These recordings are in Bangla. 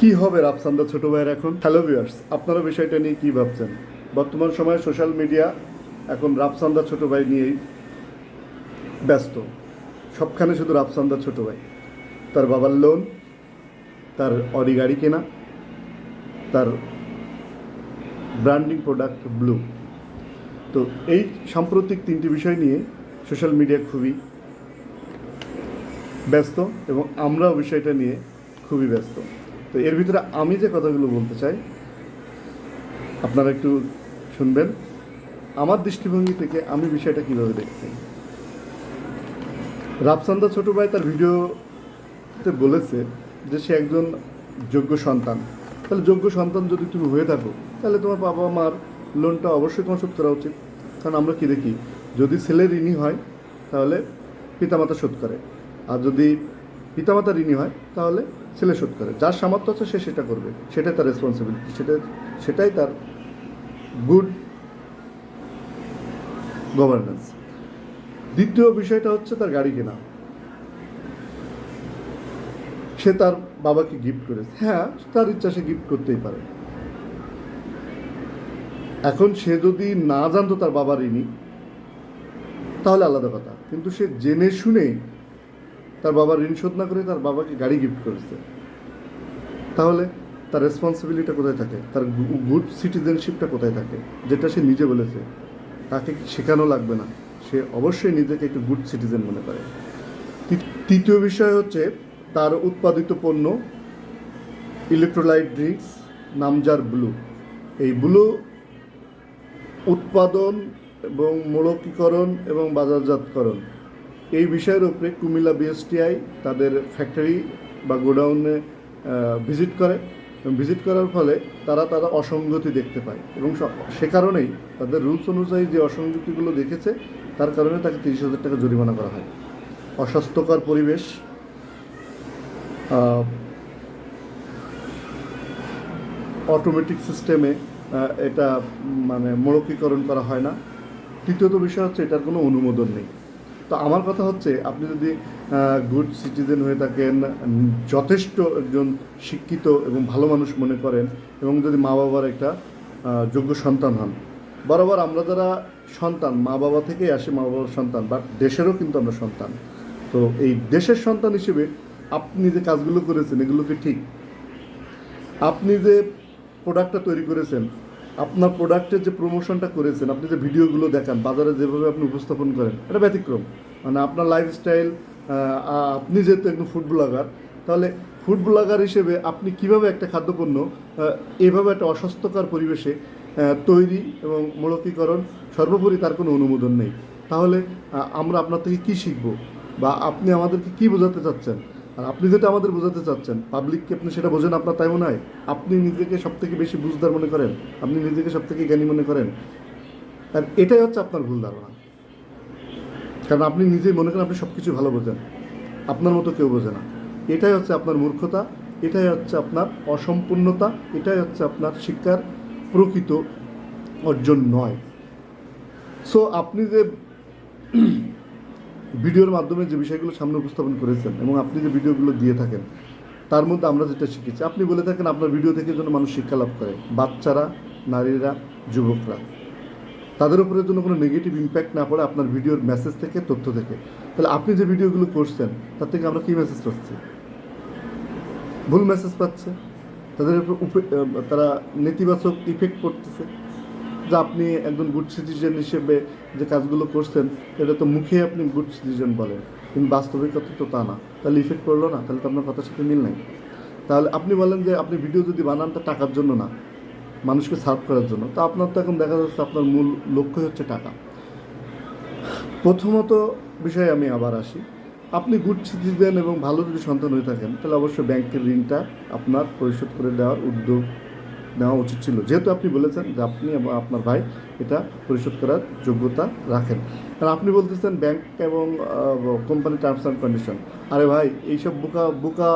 কি হবে রাফসানদা ছোট ভাইয়ের এখন? হ্যালো ভিউয়ার্স, আপনারা বিষয়টা নিয়ে কি ভাবছেন? বর্তমান সময়ে সোশ্যাল মিডিয়া এখন রাফসানদা ছোট ভাই নিয়েই ব্যস্ত। সবখানে শুধু রাফসানদা ছোট ভাই। তার বাবার লোন, তার অডি গাড়ি কেনা, তার ব্র্যান্ডিং প্রোডাক্ট ব্লু। তো এই সাম্প্রতিক তিনটি বিষয় নিয়ে সোশ্যাল মিডিয়া খুবই ব্যস্ত এবং আমরাও বিষয়টা নিয়ে খুবই ব্যস্ত। তো এর ভিতরে আমি যে কথাগুলো বলতে চাই আপনারা একটু শুনবেন। আমার দৃষ্টিভঙ্গি থেকে আমি বিষয়টা কীভাবে দেখছি। রাফসানদা ছোট ভাই তার ভিডিওতে বলেছে যে সে একজন যোগ্য সন্তান। তাহলে যোগ্য সন্তান যদি তুমি হয়ে থাকো তাহলে তোমার বাবা মার লোনটা অবশ্যই তোমার শোধ করা উচিত। কারণ আমরা কী দেখি, যদি ছেলে ঋণী হয় তাহলে পিতামাতা শোধ করে, আর যদি পিতামাতা ঋণী হয় তাহলে ছেলে শোধ করে। যার সামর্থ্য আছে সে সেটা করবে, সেটাই তার রেসপন্সিবিলিটি, সেটাই তার গুড গভর্নেন্স। দ্বিতীয় বিষয়টা হচ্ছে তার গাড়ি কেনা। সে তার বাবাকে গিফট করেছে, হ্যাঁ তার ইচ্ছা, সে গিফট করতেই পারে। এখন সে যদি না জানতো তার বাবা ঋণী তাহলে আলাদা কথা, কিন্তু সে জেনে শুনে তার বাবার ঋণ শোধ না করে তার বাবাকে গাড়ি গিফট করেছে, তাহলে তার রেসপন্সিবিলিটিটা কোথায় থাকে, তার গুড সিটিজেনশিপটা কোথায় থাকে, যেটা সে নিজে বলেছে। তাকে শেখানো লাগবে না, সে অবশ্যই নিজেকে একটু গুড সিটিজেন মনে করে। তৃতীয় বিষয় হচ্ছে তার উৎপাদিত পণ্য ইলেকট্রোলাইট ড্রিঙ্কস নামজার ব্লু। এই ব্লু উৎপাদন এবং মোড়কীকরণ এবং বাজারজাতকরণ এই বিষয়ের উপরে কুমিল্লা বিএসটিআই তাদের ফ্যাক্টরি বা গোডাউনে ভিজিট করে। ভিজিট করার ফলে তারা অসঙ্গতি দেখতে পায় এবং সে কারণেই তাদের রুলস অনুযায়ী যে অসঙ্গতিগুলো দেখেছে তার কারণে তাকে 30,000 টাকা জরিমানা করা হয়। অস্বাস্থ্যকর পরিবেশ, অটোমেটিক সিস্টেমে এটা মানে মোড়কীকরণ করা হয় না। তৃতীয়ত বিষয় হচ্ছে এটার কোনো অনুমোদন নেই। তো আমার কথা হচ্ছে, আপনি যদি গুড সিটিজেন হয়ে থাকেন, যথেষ্ট একজন শিক্ষিত এবং ভালো মানুষ মনে করেন এবং যদি মা বাবার একটা যোগ্য সন্তান হন, বরাবর আমরা যারা সন্তান মা বাবা থেকেই আসি, মা বাবার সন্তান বা দেশেরও কিন্তু আমরা সন্তান। তো এই দেশের সন্তান হিসেবে আপনি যে কাজগুলো করেছেন এগুলো কি ঠিক? আপনি যে প্রোডাক্টটা তৈরি করেছেন, আপনার প্রোডাক্টের যে প্রমোশনটা করেছেন, আপনি যে ভিডিওগুলো দেখান, বাজারে যেভাবে আপনি উপস্থাপন করেন, এটা ব্যতিক্রম। মানে আপনার লাইফস্টাইল, আপনি যেহেতু একজন ফুড ব্লগার, তাহলে ফুড ব্লগার হিসেবে আপনি কিভাবে একটা খাদ্যপণ্য এভাবে একটা অস্বাস্থ্যকর পরিবেশে তৈরি এবং মোড়কীকরণ, সর্বোপরি তার কোনো অনুমোদন নেই, তাহলে আমরা আপনার থেকে কী শিখব বা আপনি আমাদেরকে কী বোঝাতে চাচ্ছেন? আর আপনি যেটা আমাদের বোঝাতে চাচ্ছেন পাবলিককে আপনি সেটা বোঝেন আপনার, তাই মনে হয়? আপনি নিজেকে সবথেকে বেশি বুঝদার মনে করেন, আপনি নিজেকে সবথেকে জ্ঞানী মনে করেন, আর এটাই হচ্ছে আপনার ভুল ধারণা। কারণ আপনি নিজেই মনে করেন আপনি সব কিছু ভালো বোঝেন, আপনার মতো কেউ বোঝে না। এটাই হচ্ছে আপনার মূর্খতা, এটাই হচ্ছে আপনার অসম্পূর্ণতা, এটাই হচ্ছে আপনার শিক্ষার প্রকৃত অর্জন নয়। সো আপনি যে ভিডিওর মাধ্যমে যে বিষয়গুলো সামনে উপস্থাপন করেছেন এবং আপনি যে ভিডিওগুলো দিয়ে থাকেন, তার মধ্যে আমরা যেটা শিখেছি, আপনি বলে থাকেন আপনার ভিডিও থেকে যেন মানুষ শিক্ষা লাভ করে, বাচ্চারা, নারীরা, যুবকরা, তাদের উপরে যেন কোনো নেগেটিভ ইম্প্যাক্ট না পড়ে আপনার ভিডিওর মেসেজ থেকে, তথ্য থেকে। তাহলে আপনি যে ভিডিওগুলো করছেন তার থেকে আমরা কী মেসেজ পাচ্ছি? ভুল মেসেজ পাচ্ছে, তাদের উপর তারা নেতিবাচক ইফেক্ট পড়তেছে। যে আপনি একজন গুড সিটিজেন হিসেবে যে কাজগুলো করছেন, এটা তো মুখে আপনি গুড সিটিজেন বলেন, কিন্তু বাস্তবিকতা তো তা না। তাহলে ইফেক্ট পড়লো না? তাহলে তো আপনার কথার সাথে মিল নাই। তাহলে আপনি বলেন যে আপনি ভিডিও যদি বানান তা টাকার জন্য না, মানুষকে সার্ভ করার জন্য, তো আপনার তো এখন দেখা যাচ্ছে আপনার মূল লক্ষ্যই হচ্ছে টাকা। প্রথমত বিষয়ে আমি আবার আসি, আপনি গুড সিটিজেন এবং ভালো যদি সন্তান হয়ে থাকেন তাহলে অবশ্যই ব্যাংকের ঋণটা আপনার পরিশোধ করে দেওয়ার উদ্যোগ নেওয়া উচিত ছিল, যেহেতু আপনি বলেছেন যে আপনি এবং আপনার ভাই এটা পরিশোধ করার যোগ্যতা রাখেন। কারণ আপনি বলতেছেন ব্যাংক এবং কোম্পানি টার্মস অ্যান্ড কন্ডিশন। আরে ভাই, এইসব বোকা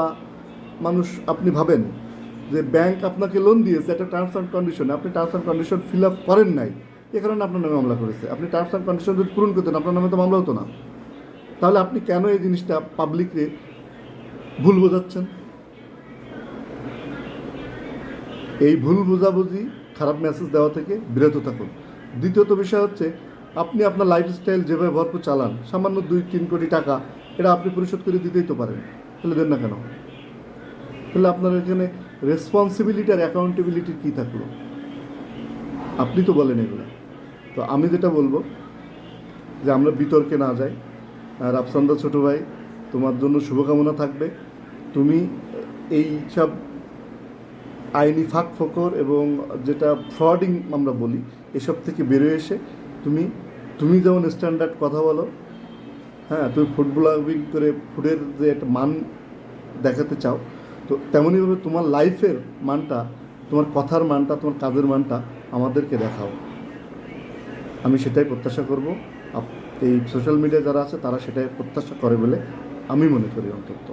মানুষ আপনি ভাবেন যে ব্যাংক আপনাকে লোন দিয়েছে একটা টার্মস অ্যান্ড কন্ডিশনে, আপনি terms and condition fill up করেন নাই, এ কারণে আপনার নামে মামলা করেছে। আপনি টার্মস অ্যান্ড কন্ডিশন যদি পূরণ করতেন আপনার নামে তো মামলা হতো না। তাহলে আপনি কেন এই জিনিসটা পাবলিককে ভুল বোঝাচ্ছেন? এই ভুল বোঝাবুঝি খারাপ মেসেজ দেওয়া থেকে বিরত থাকুন। দ্বিতীয়ত বিষয় হচ্ছে, আপনি আপনার লাইফস্টাইল যেভাবে ভরপুর চালান, সামান্য 2-3 কোটি টাকা এটা আপনি পরিশোধ করে দিতেই তো পারেন, তাহলে দেন না কেন? তাহলে আপনার এখানে রেসপন্সিবিলিটি আর অ্যাকাউন্টেবিলিটির কী থাকলো? আপনি তো বলেন এগুলো। তো আমি যেটা বলবো যে আমরা বিতর্কে না যাই। আর রাফসান্দা ছোটো ভাই, তোমার জন্য শুভকামনা থাকবে। তুমি এই সব আইনি ফাঁক ফোকর এবং যেটা ফ্রডিং আমরা বলি, এসব থেকে বেরোয় এসে তুমি যেমন স্ট্যান্ডার্ড কথা বলো, হ্যাঁ, তুমি ফুড ব্লগিং করে ফুডের যে একটা মান দেখাতে চাও, তো তেমনইভাবে তোমার লাইফের মানটা, তোমার কথার মানটা, তোমার কাজের মানটা আমাদেরকে দেখাও। আমি সেটাই প্রত্যাশা করব। এই সোশ্যাল মিডিয়া যারা আছে তারা সেটাই প্রত্যাশা করে বলে আমি মনে করি অন্তত।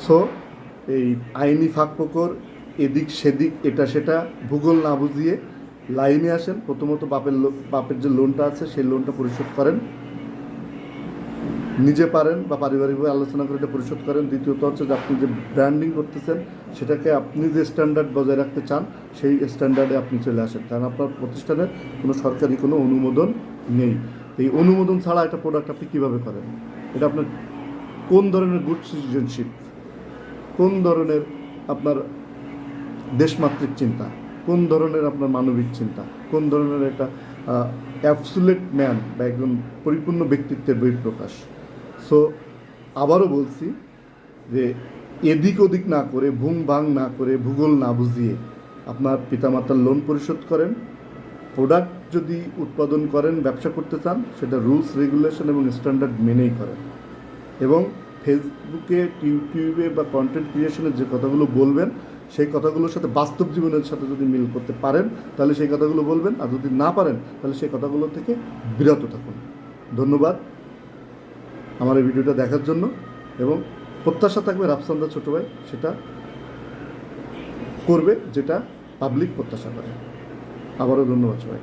সো এই আইনি ফাঁক ফোকর, এদিক সেদিক, এটা সেটা ভূগোল না বুঝিয়ে লাইনে আসেন। প্রথমত বাপের যে লোনটা আছে সেই লোনটা পরিশোধ করেন, নিজে পারেন বা পারিবারিকভাবে আলোচনা করে এটা পরিশোধ করেন। দ্বিতীয়ত হচ্ছে যে আপনি যে ব্র্যান্ডিং করতেছেন সেটাকে আপনি যে স্ট্যান্ডার্ড বজায় রাখতে চান সেই স্ট্যান্ডার্ডে আপনি চলে আসেন, কারণ আপনার প্রতিষ্ঠানের কোনো সরকারি কোনো অনুমোদন নেই। এই অনুমোদন ছাড়া একটা প্রোডাক্ট আপনি কীভাবে করেন? এটা আপনার কোন ধরনের গুড সিটিজেনশিপ, কোন ধরনের আপনার দেশমাতৃক চিন্তা, কোন ধরনের আপনার মানবিক চিন্তা, কোন ধরনের একটা অ্যাবসুলেট ম্যান বা একজন পরিপূর্ণ ব্যক্তিত্বের বহিঃপ্রকাশ। সো আবারও বলছি যে এদিক ওদিক না করে, ভুং ভাং না করে, ভূগোল না বুঝিয়ে আপনার পিতামাতার লোন পরিশোধ করেন। প্রোডাক্ট যদি উৎপাদন করেন, ব্যবসা করতে চান, সেটা রুলস রেগুলেশন এবং স্ট্যান্ডার্ড মেনেই করেন। এবং ফেসবুকে, ইউটিউবে বা কন্টেন্ট ক্রিয়েশনের যে কথাগুলো বলবেন সেই কথাগুলোর সাথে বাস্তব জীবনের সাথে যদি মিল করতে পারেন তাহলে সেই কথাগুলো বলবেন, আর যদি না পারেন তাহলে সেই কথাগুলো থেকে বিরত থাকুন। ধন্যবাদ আমার এই ভিডিওটা দেখার জন্য, এবং প্রত্যাশা থাকবে রাফসান্দা ছোটো ভাই সেটা করবে যেটা পাবলিক প্রত্যাশা করে। আবারও ধন্যবাদ সবাই।